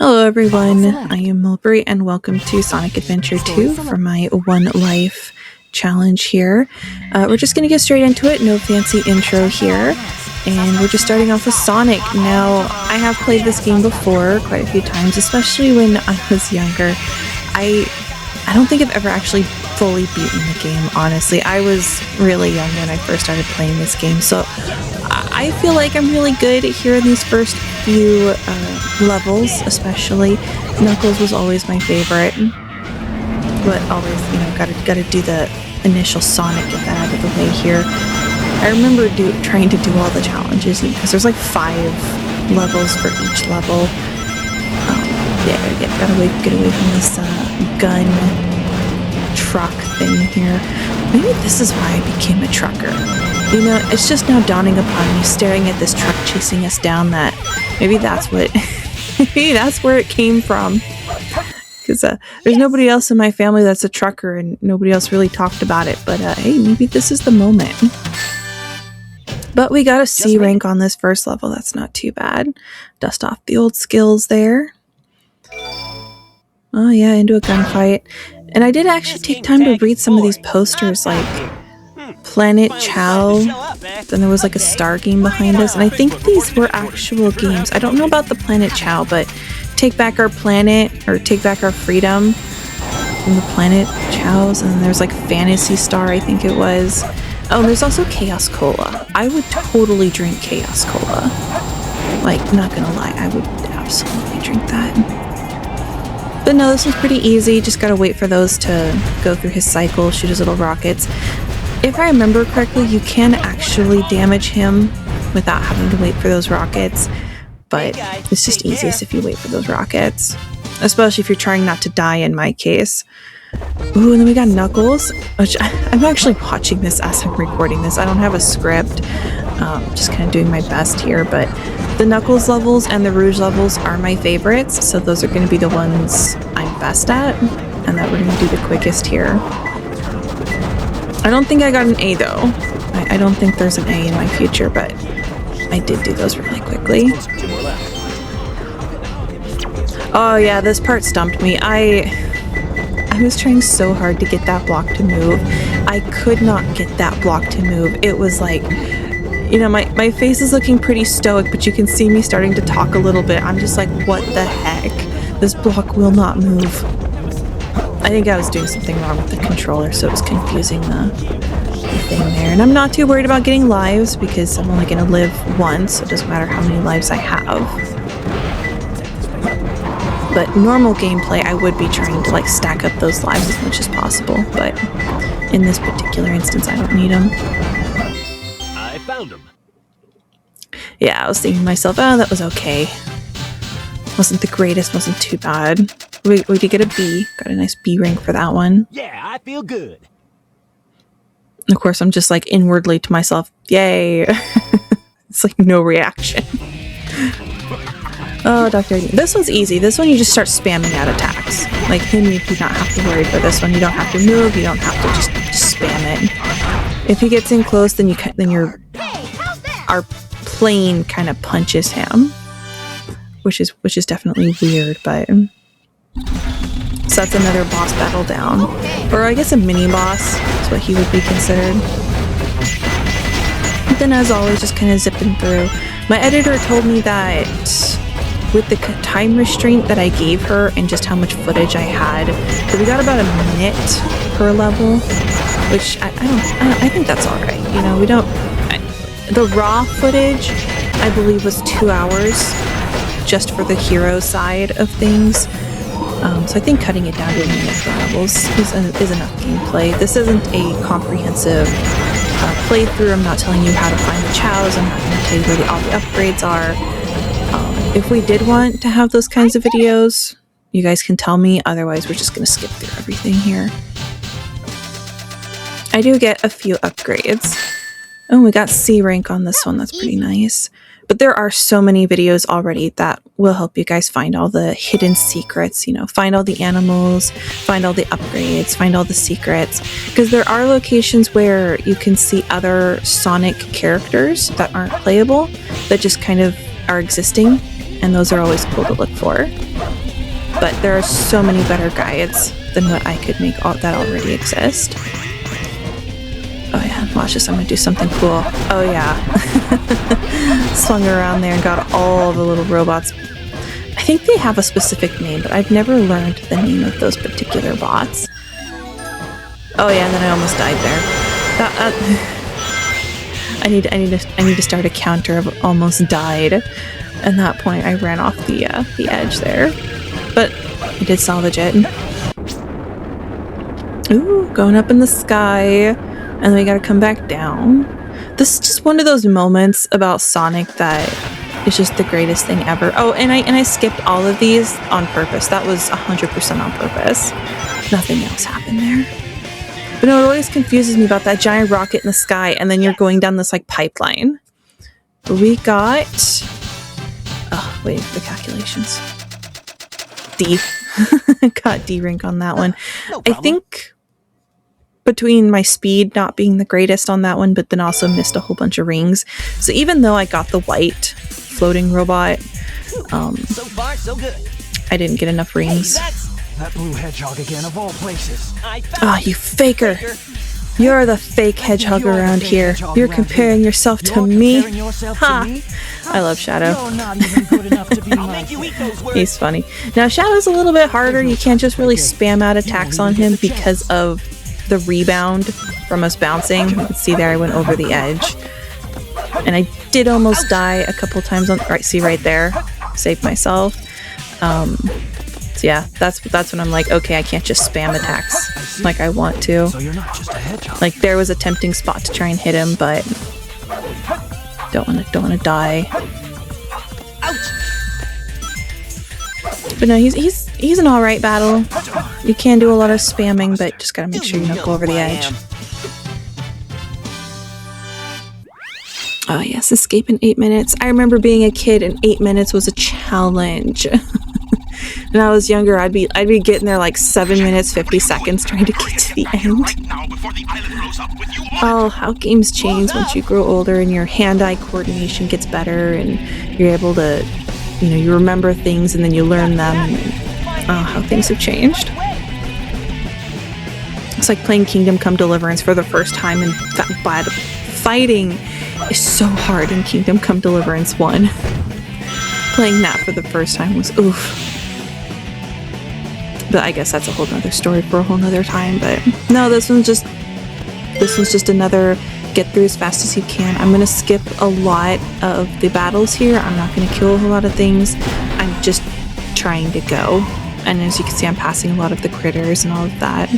Hello everyone, I am Mulbre and welcome to Sonic Adventure 2 for my One Life challenge here. We're just going to get straight into it, no fancy intro here. And we're just starting off with Sonic. Now, I have played this game before quite a few times, especially when I was younger. I don't think I've ever actually fully beaten the game, honestly. I was really young when I first started playing this game, so I feel like I'm really good here in these first few levels, especially. Knuckles was always my favorite, but always, gotta do the initial Sonic, get that out of the way here. I remember trying to do all the challenges, because there's like 5 levels for each level. Yeah, gotta get away from this gun truck thing here. Maybe this is why I became a trucker. You know, it's just now dawning upon me, staring at this truck chasing us down, that maybe that's what, maybe that's where it came from. Because there's nobody else in my family that's a trucker, and nobody else really talked about it. But hey, maybe this is the moment. But we got a C rank on this first level. That's not too bad. Dust off the old skills there. Oh yeah, into a gunfight. And I did actually take time to read some of these posters, like Planet Chow. Then there was like a star game behind us. And I think these were actual games. I don't know about the Planet Chow, but Take Back Our Planet, or Take Back Our Freedom from the Planet Chows. And then there's like Fantasy Star, I think it was. Oh, and there's also Chaos Cola. I would totally drink Chaos Cola. Like, not gonna lie, I would absolutely drink that. But no, this was pretty easy. Just gotta wait for those to go through his cycle, shoot his little rockets. If I remember correctly, you can actually damage him without having to wait for those rockets. But it's just easiest if you wait for those rockets. Especially if you're trying not to die, in my case. Ooh, and then we got Knuckles, which I'm actually watching this as I'm recording this. I don't have a script, just kind of doing my best here, but the Knuckles levels and the Rouge levels are my favorites, so those are going to be the ones I'm best at, and that we're going to do the quickest here. I don't think I got an A though. I don't think there's an A in my future, but I did do those really quickly. Oh yeah, this part stumped me. I was trying so hard to get that block to move. I could not get that block to move. It was like, you know, my face is looking pretty stoic, but you can see me starting to talk a little bit. I'm just like, what the heck? This block will not move. I think I was doing something wrong with the controller, so it was confusing the thing there. And I'm not too worried about getting lives, because I'm only going to live once, so it doesn't matter how many lives I have. But normal gameplay, I would be trying to like stack up those lives as much as possible. But in this particular instance, I don't need them. I found them. Yeah, I was thinking to myself, oh, that was okay. Wasn't the greatest, wasn't too bad. We did get a B. Got a nice B rank for that one. Yeah, I feel good. Of course, I'm just like inwardly to myself, yay. It's like no reaction. Oh, Dr. This one's easy. This one you just start spamming out attacks. Like him, you do not have to worry. For this one, you don't have to move. You don't have to just spam it. If he gets in close, then our plane kind of punches him, which is definitely weird. But so that's another boss battle down, or I guess a mini boss is what he would be considered. But then, as always, just kind of zipping through. My editor told me that with the time restraint that I gave her and just how much footage I had, that we got about a minute per level, which I think that's all right. You know, the raw footage, I believe, was 2 hours just for the hero side of things. So I think cutting it down to a minute per levels is enough gameplay. This isn't a comprehensive playthrough. I'm not telling you how to find the chows. I'm not going to tell you where all the upgrades are. If we did want to have those kinds of videos, you guys can tell me. Otherwise, we're just going to skip through everything here. I do get a few upgrades. Oh, we got C rank on this one. That's pretty nice. But there are so many videos already that will help you guys find all the hidden secrets, you know, find all the animals, find all the upgrades, find all the secrets. Because there are locations where you can see other Sonic characters that aren't playable, that just kind of are existing. And those are always cool to look for. but there are so many better guides than what I could make that already exist. Oh yeah, watch this, I'm gonna do something cool. Oh yeah. Swung around there and got all the little robots. I think they have a specific name, but I've never learned the name of those particular bots. Oh yeah, and then I almost died there. I need to start a counter of almost died. At that point, I ran off the edge there, but I did salvage it. Ooh, going up in the sky. And then we gotta come back down. This is just one of those moments about Sonic that is just the greatest thing ever. Oh, and I skipped all of these on purpose. That was 100% on purpose. Nothing else happened there. But no, it always confuses me about that giant rocket in the sky and then you're going down this like pipeline. We got... Oh, wait, the calculations. D. Got D rank on that one. I think... between my speed not being the greatest on that one, but then also missed a whole bunch of rings. So even though I got the white floating robot, So far, so good. I didn't get enough rings. That blue hedgehog again, of all places. Ah, you faker! You're the fake hedgehog around here. You're comparing yourself to me? Ha! I love Shadow. You're not even good enough to be my He's funny. Now Shadow's a little bit harder. You can't just really spam out attacks on him because of the rebound from us bouncing. You can see there I went over the edge. And I did almost die a couple times on right, see right there. Saved myself. So yeah, that's when I'm like, okay, I can't just spam attacks like I want to. So you're not just a hedgehog. Like there was a tempting spot to try and hit him, but don't wanna die. But no, he's an alright battle. You can do a lot of spamming, but just gotta make sure you don't go over the edge. Oh yes, escape in 8 minutes. I remember being a kid and 8 minutes was a challenge. When I was younger, I'd be getting there like 7 minutes, 50 seconds trying to get to the end. Oh, how games change once you grow older and your hand-eye coordination gets better and you're able to, you know, you remember things and then you learn them. And, oh, how things have changed. It's like playing Kingdom Come Deliverance for the first time, and fighting is so hard in Kingdom Come Deliverance 1. Playing that for the first time was oof. But I guess that's a whole nother story for a whole nother time. But no, this one's just another get through as fast as you can. I'm gonna skip a lot of the battles here. I'm not gonna kill a whole lot of things. I'm just trying to go. And as you can see, I'm passing a lot of the critters and all of that.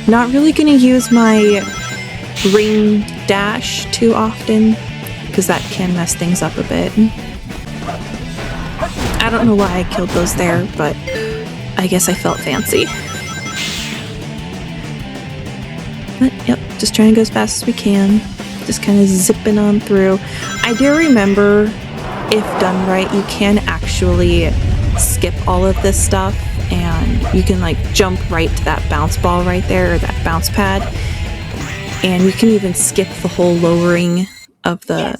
Not really gonna use my ring dash too often because that can mess things up a bit. I don't know why I killed those there, but I guess I felt fancy. But yep, just trying to go as fast as we can. Just kind of zipping on through. I do remember, if done right, you can actually skip all of this stuff and you can like jump right to that bounce ball right there, or that bounce pad. And you can even skip the whole lowering of the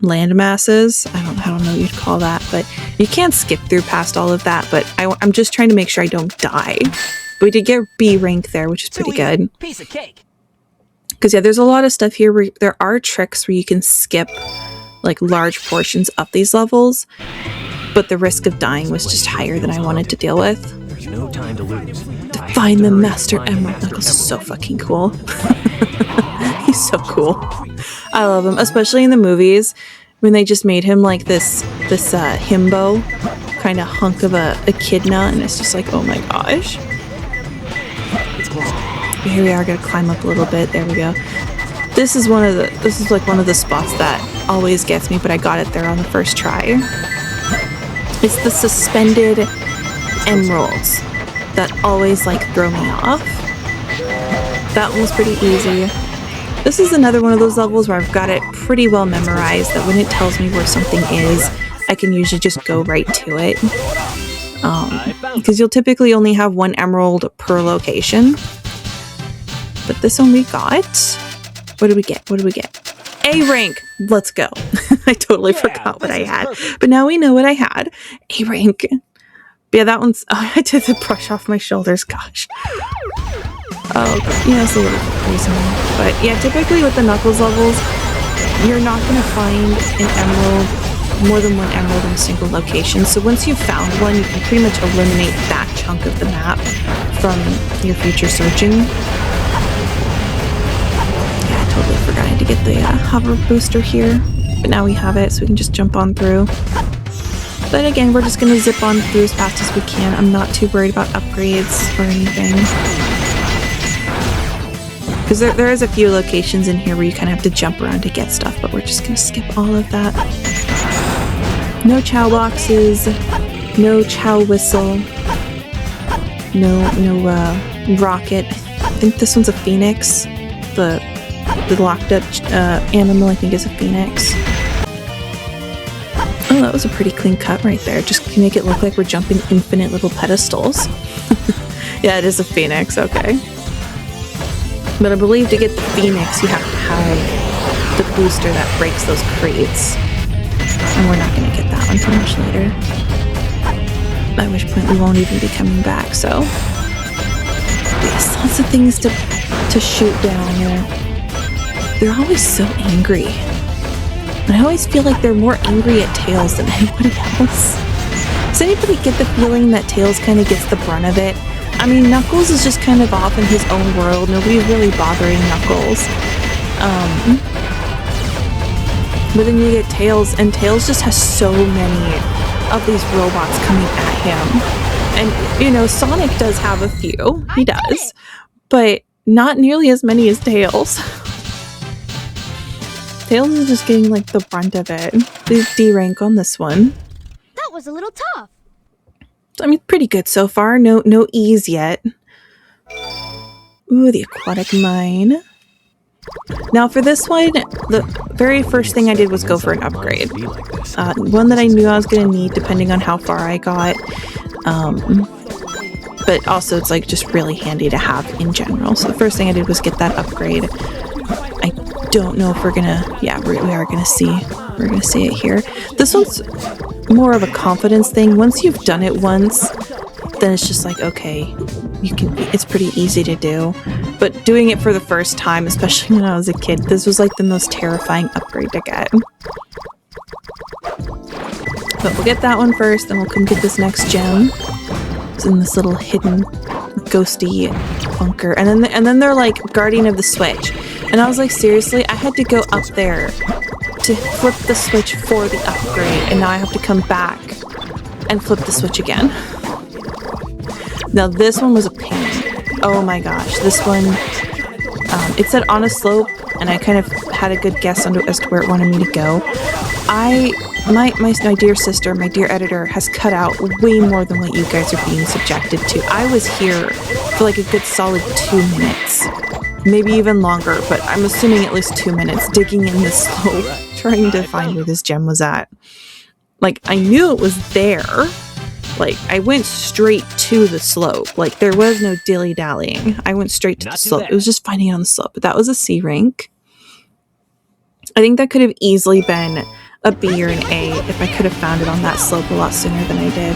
land masses. I don't know what you'd call that, but you can skip through past all of that, but I'm just trying to make sure I don't die. But we did get B rank there, which is pretty good. Piece of cake. Because yeah, there's a lot of stuff here where there are tricks where you can skip like large portions of these levels, but the risk of dying was just higher than I wanted to deal with. There's no time to lose. To find the Master Emerald. Knuckles is so fucking cool. He's so cool. I love him, especially in the movies when they just made him like this himbo kind of hunk of a echidna, and it's just like, oh my gosh. But here we are, gotta climb up a little bit. There we go. This is like one of the spots that always gets me, but I got it there on the first try. It's the suspended emeralds that always like throw me off. That one was pretty easy. This is another one of those levels where I've got it pretty well memorized, that when it tells me where something is, I can usually just go right to it. Because you'll typically only have one emerald per location. But this one we got. What did we get? What did we get? A rank! Let's go. I totally forgot what I had. Perfect. But now we know what I had. A rank. But yeah, that one's... Oh, I did the brush off my shoulders, gosh. Oh, yeah, it's a little reasonable. But yeah, typically with the Knuckles levels, you're not going to find an emerald, more than one emerald in a single location. So once you've found one, you can pretty much eliminate that chunk of the map from your future searching. Yeah, I totally forgot I had to get the hover booster here. But now we have it, so we can just jump on through. But again, we're just going to zip on through as fast as we can. I'm not too worried about upgrades or anything. Because there is a few locations in here where you kind of have to jump around to get stuff, but we're just going to skip all of that. No chow boxes, no chow whistle, no rocket. I think this one's a phoenix. The locked up animal, I think, is a phoenix. Oh, that was a pretty clean cut right there. Just to make it look like we're jumping infinite little pedestals. Yeah, it is a phoenix, okay. But I believe to get the phoenix, you have to have the booster that breaks those crates. And we're not going to get that one until much later. At which point we won't even be coming back, so... Yes, lots of things to shoot down there. They're always so angry. And I always feel like they're more angry at Tails than anybody else. Does anybody get the feeling that Tails kind of gets the brunt of it? I mean, Knuckles is just kind of off in his own world. Nobody's really bothering Knuckles. But then you get Tails, and Tails just has so many of these robots coming at him. And, you know, Sonic does have a few. He does. But not nearly as many as Tails. Tails is just getting, like, the brunt of it. The D rank on this one. That was a little tough. I mean, pretty good so far. No E's yet. Ooh, the aquatic mine. Now for this one, the very first thing I did was go for an upgrade. One that I knew I was going to need depending on how far I got. But also it's like just really handy to have in general. So the first thing I did was get that upgrade. I don't know if we're going to... Yeah, we are going to see. We're going to see it here. This one's more of a confidence thing. Once you've done it once, then it's just like, okay, it's pretty easy to do. But doing it for the first time, especially when I was a kid, this was like the most terrifying upgrade to get. But we'll get that one first, then we'll come get this next gem. It's in this little hidden ghosty bunker. And then they're like guardian of the switch. And I was like, seriously, I had to go up there to flip the switch for the upgrade, and now I have to come back and flip the switch again. Now this one was a pain. Oh my gosh, this one, it said on a slope, and I kind of had a good guess as to where it wanted me to go. My dear sister, my dear editor, has cut out way more than what you guys are being subjected to. I was here for like a good solid 2 minutes. Maybe even longer, but I'm assuming at least 2 minutes digging in this slope, trying to find where this gem was at. Like, I knew it was there. Like, I went straight to the slope. Like, there was no dilly-dallying. I went straight to the slope. It was just finding it on the slope. But that was a C rank. I think that could have easily been a B or an A if I could have found it on that slope a lot sooner than I did.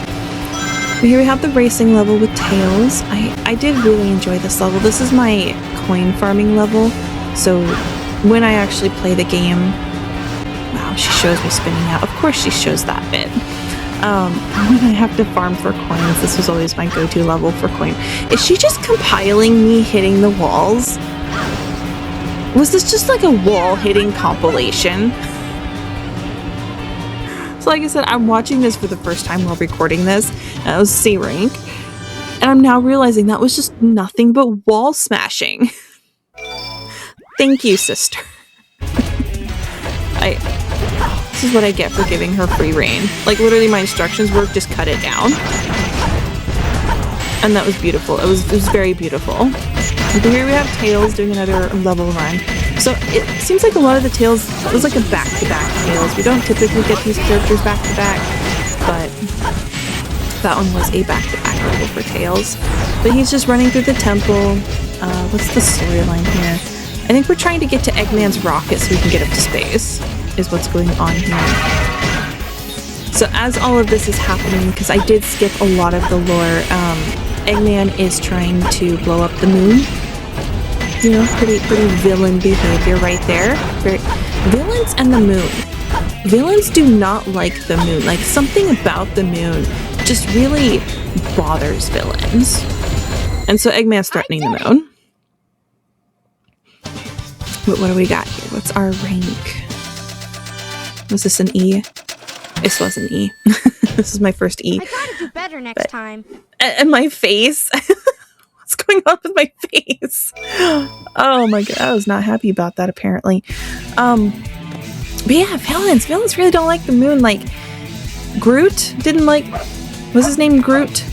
But here we have the racing level with Tails. I did really enjoy this level. This is my coin farming level. So when I actually play the game... Wow, she shows me spinning out. Of course she shows that bit. When I have to farm for coins, this was always my go-to level for coin. Is she just compiling me hitting the walls? Was this just like a wall-hitting compilation? So like I said, I'm watching this for the first time while recording this. That was C rank. And I'm now realizing that was just nothing but wall smashing. Thank you, sister. This is what I get for giving her free reign. Like, literally my instructions were just cut it down. And that was beautiful. It was very beautiful. And here we have Tails doing another level run. So it seems like a lot of the Tails, it was like a back-to-back Tails. We don't typically get these characters back-to-back, but that one was a back-to-back level for Tails. But he's just running through the temple. What's the storyline here? I think we're trying to get to Eggman's rocket so we can get up to space, is what's going on here. So as all of this is happening, because I did skip a lot of the lore, Eggman is trying to blow up the moon. You know, pretty villain behavior right there. Villains and the moon. Villains do not like the moon. Like, something about the moon just really bothers villains. And so Eggman's threatening the moon. What do we got here? What's our rank? Was this an E? This was an E. This is my first E. I gotta do better next time. And my face. What's going on with my face? Oh my god, I was not happy about that apparently. But yeah, villains really don't like the moon. Like, Groot didn't like, what's his name? Groot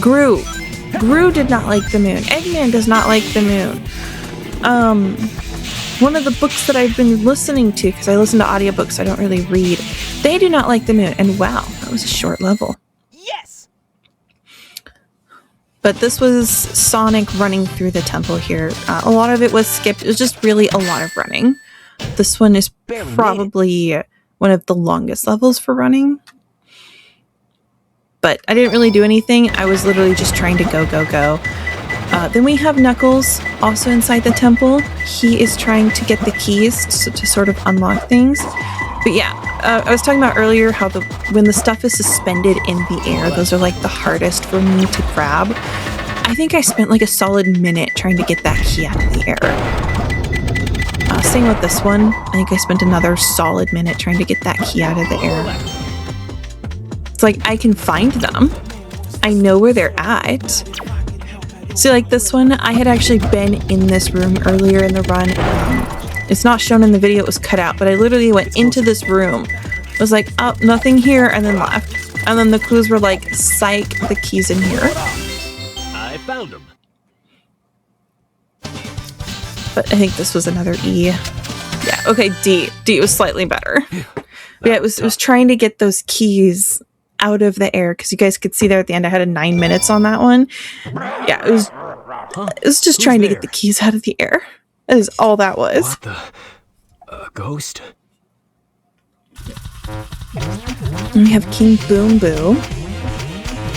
did not like the moon. Eggman does not like the moon. One of the books that I've been listening to, because I listen to audiobooks, I don't really read, they do not like the moon. And wow, that was a short level. Yes! But this was Sonic running through the temple here. A lot of it was skipped. It was just really a lot of running. This one is probably one of the longest levels for running. But I didn't really do anything. I was literally just trying to go. Then we have Knuckles also inside the temple. He is trying to get the keys to sort of unlock things. But yeah, I was talking about earlier how when the stuff is suspended in the air, those are like the hardest for me to grab. I think I spent like a solid minute trying to get that key out of the air. Same with this one. I think I spent another solid minute trying to get that key out of the air. It's like I can find them. I know where they're at. See, like this one, I had actually been in this room earlier in the run. It's not shown in the video, it was cut out, but I literally went into this room. I was like, oh, nothing here, and then left. And then the clues were like, psych, the key's in here. I found him. But I think this was another E. Yeah, okay, D. D was slightly better. But yeah, it was trying to get those keys out of the air, because you guys could see there at the end I had a 9 minutes on that one. Yeah, it was just trying to get the keys out of the air. That is all that was. What the? A ghost? And we have King Boom Boo.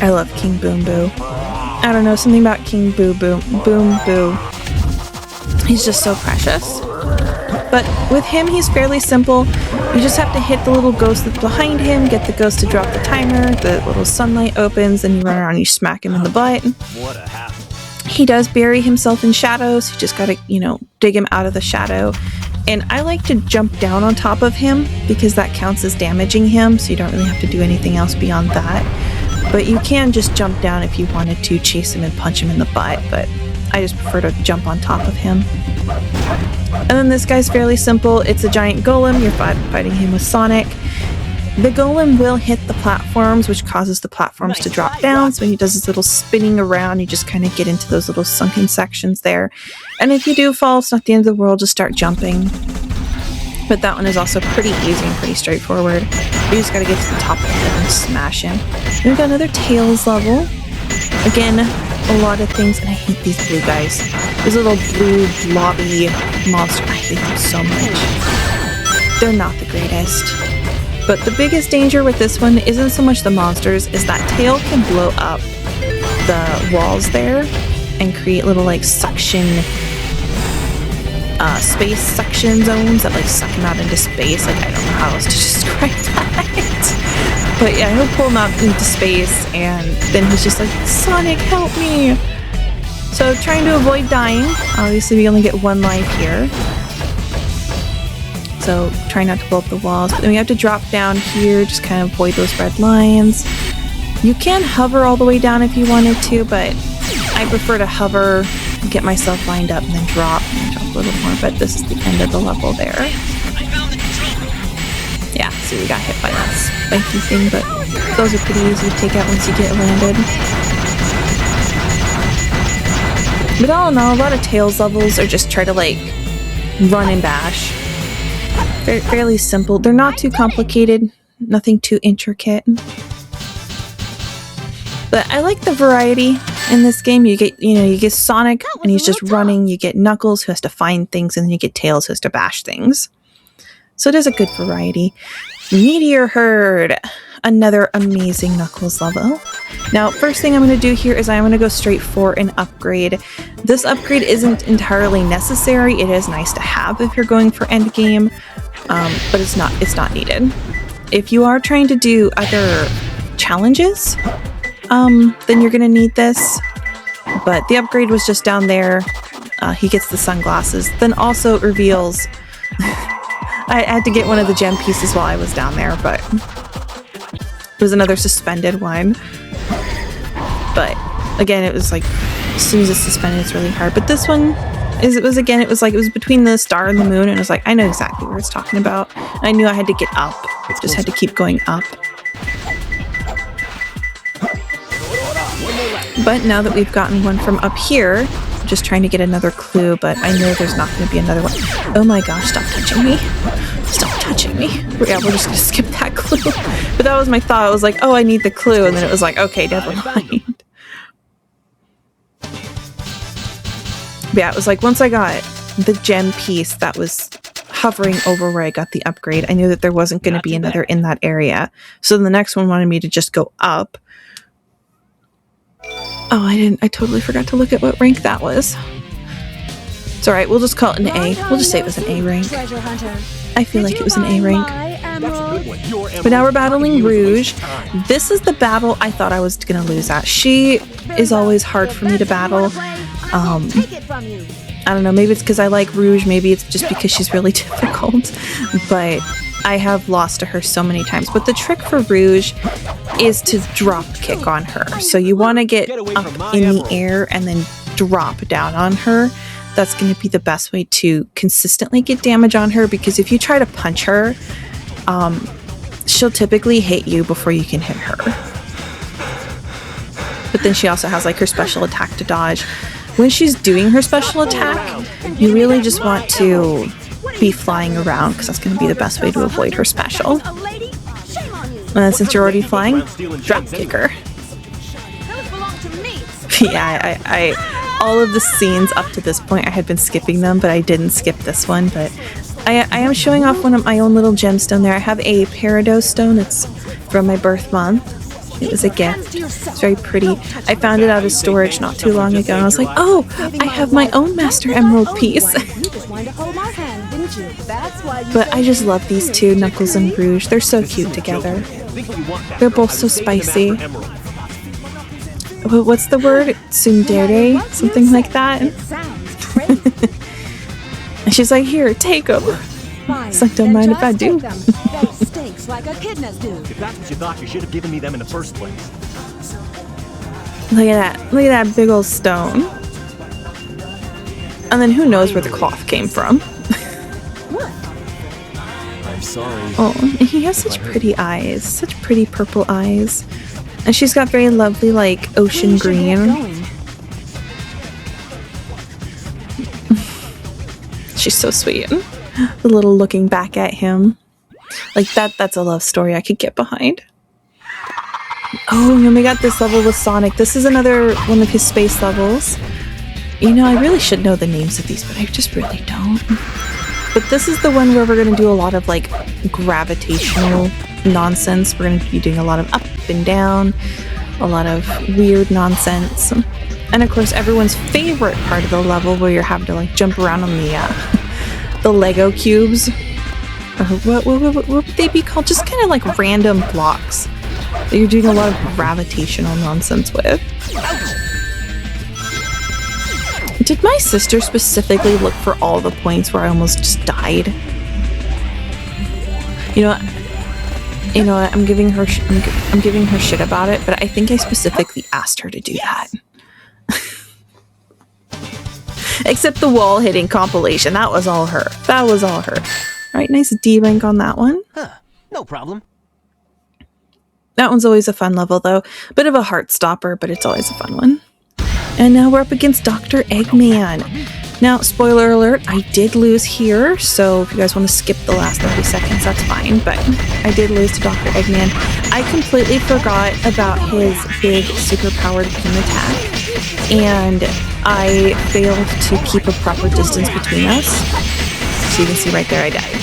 I love King Boom Boo. I don't know, something about King Boom Boo. He's just so precious. But with him, he's fairly simple. You just have to hit the little ghost that's behind him, get the ghost to drop the timer, the little sunlight opens, and you run around and you smack him in the butt. What a hassle. He does bury himself in shadows. You just gotta, dig him out of the shadow. And I like to jump down on top of him because that counts as damaging him, so you don't really have to do anything else beyond that. But you can just jump down if you wanted to, chase him and punch him in the butt, but I just prefer to jump on top of him. And then this guy's fairly simple. It's a giant golem. You're fighting him with Sonic. The golem will hit the platforms, which causes the platforms to drop down. So when he does his little spinning around, you just kind of get into those little sunken sections there. And if you do fall, it's not the end of the world. Just start jumping. But that one is also pretty easy and pretty straightforward. You just got to get to the top of him and smash him. And we've got another Tails level. Again, a lot of things, and I hate these blue guys. These little blue blobby monsters. I hate them so much. They're not the greatest. But the biggest danger with this one isn't so much the monsters, is that Tail can blow up the walls there and create little like suction, space suction zones that like suck him out into space. Like, I don't know how else to describe that. But yeah, he'll pull him out into space and then he's just like, Sonic, help me! So trying to avoid dying. Obviously we only get one life here. So try not to blow up the walls. But then we have to drop down here, just kind of avoid those red lines. You can hover all the way down if you wanted to, but I prefer to hover, get myself lined up, and then drop a little more. But this is the end of the level there. Yeah, so we got hit by that spiky thing, but those are pretty easy to take out once you get landed. But all in all, a lot of Tails levels are just try to like run and bash. Fairly simple. They're not too complicated, nothing too intricate. But I like the variety in this game. You get Sonic and he's just running. You get Knuckles who has to find things, and then you get Tails who has to bash things. So it is a good variety. Meteor Herd. Another amazing Knuckles level. Now, first thing I'm going to do here is I'm going to go straight for an upgrade. This upgrade isn't entirely necessary. It is nice to have if you're going for endgame, but it's not needed. If you are trying to do other challenges, then you're going to need this. But the upgrade was just down there. He gets the sunglasses. Then also it reveals... I had to get one of the gem pieces while I was down there, but... It was another suspended one. But again, it was like, as soon as it's suspended, it's really hard. But this one, it was between the star and the moon, and it was like, I know exactly where it's talking about. I knew I had to get up. Just had to keep going up. But now that we've gotten one from up here, I'm just trying to get another clue, but I know there's not going to be another one. Oh my gosh, stop touching me. Stop touching me. Yeah, we're just going to skip that clue. But that was my thought. I was like, oh, I need the clue. And then it was like, okay, never mind. Yeah, it was like, once I got the gem piece that was hovering over where I got the upgrade, I knew that there wasn't going to be another in that area. So the next one wanted me to just go up. Oh, I totally forgot to look at what rank that was. It's alright, we'll just call it an A. We'll just say it was an A rank. I feel like it was an A rank. But now we're battling Rouge. This is the battle I thought I was going to lose at. She is always hard for me to battle. I don't know, maybe it's because I like Rouge, maybe it's just because she's really difficult. But I have lost to her so many times. But the trick for Rouge is to drop kick on her. So you want to get up in the air and then drop down on her. That's going to be the best way to consistently get damage on her, because if you try to punch her, she'll typically hit you before you can hit her. But then she also has like her special attack to dodge. When she's doing her special attack, you really just want to be flying around, because that's going to be the best way to avoid her special. And then since you're already flying, drop kick her. Yeah, I all of the scenes up to this point, I had been skipping them, but I didn't skip this one. But I am showing off one of my own little gemstone there. I have a Peridot stone. It's from my birth month. It was a gift. It's very pretty. I found it out of storage not too long ago, and I was like, oh, I have my own Master Emerald piece. But I just love these two, Knuckles and Rouge. They're so cute together. They're both so spicy. What's the word? Tsundere? Something like that? And she's like, here, take them. It's like, don't mind if I do. If that's what you thought, you should have given me them in the first place. Look at that. Look at that big old stone. And then who knows where the cloth came from. I'm sorry. Oh, and he has such pretty eyes. Such pretty purple eyes. And she's got very lovely, like, ocean green. She's so sweet. The little looking back at him. Like, that's a love story I could get behind. Oh, and then we got this level with Sonic. This is another one of his space levels. You know, I really should know the names of these, but I just really don't. But this is the one where we're going to do a lot of, like, gravitational nonsense. We're going to be doing a lot of up and down, a lot of weird nonsense. And, of course, everyone's favorite part of the level where you're having to, like, jump around on the Lego cubes. Or what would they be called? Just kind of like random blocks that you're doing a lot of gravitational nonsense with. Did my sister specifically look for all the points where I almost just died? You know what? I'm giving her shit about it, but I think I specifically asked her to do that. Except the wall hitting compilation. That was all her. That was all her. Alright, nice D rank on that one. Huh, no problem. That one's always a fun level, though. Bit of a heart stopper, but it's always a fun one. And now we're up against Dr. Eggman. Now, spoiler alert, I did lose here, so if you guys want to skip the last 30 seconds, that's fine, but I did lose to Dr. Eggman. I completely forgot about his big super-powered beam attack, and I failed to keep a proper distance between us. So you can see right there, I died.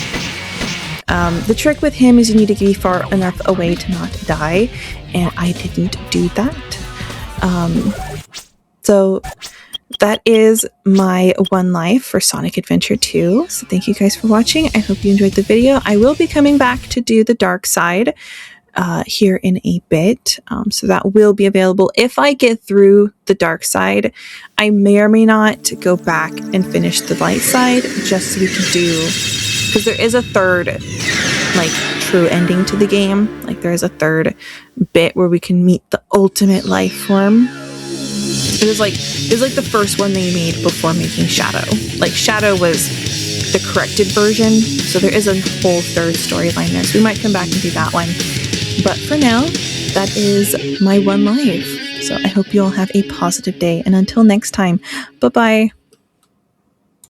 The trick with him is you need to be far enough away to not die, and I didn't do that. So that is my one life for Sonic Adventure 2. So thank you guys for watching. I hope you enjoyed the video. I will be coming back to do the dark side here in a bit. So that will be available. If I get through the dark side, I may or may not go back and finish the light side just so we can do, because there is a third like true ending to the game. Like there is a third bit where we can meet the ultimate life form. It was like the first one they made before making Shadow. Like Shadow was the corrected version, so there is a whole third storyline there. So we might come back and do that one. But for now, that is my one life. So I hope you all have a positive day, and until next time, bye-bye.